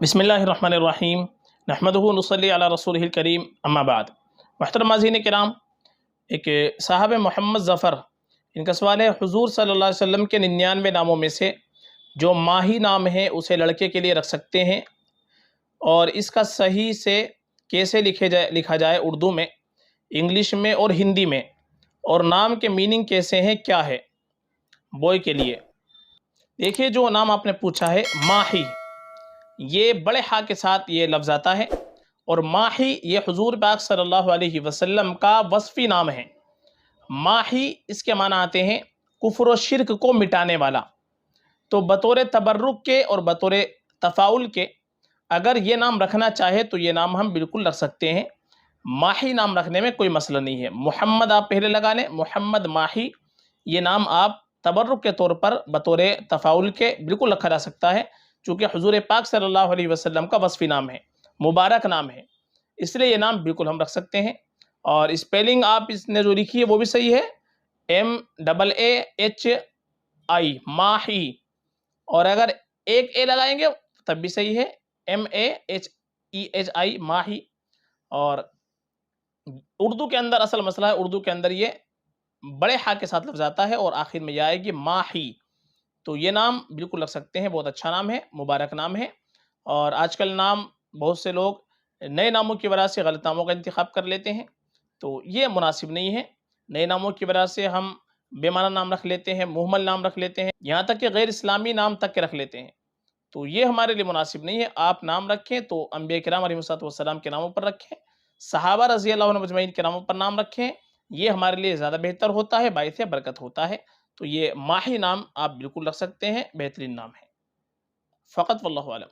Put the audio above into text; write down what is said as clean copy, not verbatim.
बिस्मिल्लाहिर्रहमानिर्रहीम नहमदुहु व नुसल्ली अला रसूलिहिल करीम अम्मा बाद। मुहतरम नाज़रीन किराम, एक साहब मोहम्मद ज़फ़र, इनका सवाल है, हुज़ूर सल्लल्लाहु अलैहि वसल्लम के 99 नामों में से जो माही नाम है उसे लड़के के लिए रख सकते हैं, और इसका सही से कैसे लिखा जाए उर्दू में, इंग्लिश में और हिंदी में, और नाम के मीनिंग कैसे हैं, क्या है बॉय के लिए। देखिए, जो नाम आपने पूछा है माही, ये बड़े हा के साथ ये लफ्ज़ आता है, और माही ये हुजूर पाक सल्लल्लाहु अलैहि वसल्लम का वस्फ़ी नाम है। माही इसके माना आते हैं कुफ्र और शिर्क को मिटाने वाला। तो बतौर तबर्रुक के और बतौर तफ़ाउल के अगर ये नाम रखना चाहे तो ये नाम हम बिल्कुल रख सकते हैं। माही नाम रखने में कोई मसला नहीं है। मोहम्मद आप पहले लगा लें, मोहम्मद माही, ये नाम आप तबर्रुक के तौर पर बतौर तफ़ाउल के बिल्कुल रखा जा सकता है, चूँकि हुजूर पाक सल्लल्लाहु अलैहि वसल्लम का वस्फ़ी नाम है, मुबारक नाम है, इसलिए ये नाम बिल्कुल हम रख सकते हैं। और स्पेलिंग आप इसने जो लिखी है वो भी सही है, MAAHI माही, और अगर एक ए लगाएंगे तब भी सही है, MAHEHI माही। और उर्दू के अंदर असल मसला है, उर्दू के अंदर ये बड़े हा के साथ लफ्ज़ आता है और आखिर में ये आएगी माही। तो ये नाम बिल्कुल रख सकते हैं, बहुत अच्छा नाम है, मुबारक नाम है। और आजकल नाम बहुत से लोग नए नामों की वजह से गलत नामों का इंतखाब कर लेते हैं, तो ये मुनासिब नहीं है। नए नामों की वजह से हम बेमाना नाम रख लेते हैं, मुहम्मल नाम रख लेते हैं, यहाँ तक कि गैर इस्लामी नाम तक के रख लेते हैं, तो ये हमारे लिए मुनासिब नहीं है। आप नाम रखें तो अंबिया किराम अलैहिस्सलातु वस्सलाम के नामों पर रखें, सहाबा रज़ी अल्लाह अन्हुम अजमईन के नामों पर नाम रखें, ये हमारे लिए ज़्यादा बेहतर होता है, बाइसे बरकत होता है। तो ये माही नाम आप बिल्कुल रख सकते हैं, बेहतरीन नाम है। फ़क़त वल्लाहु आलम।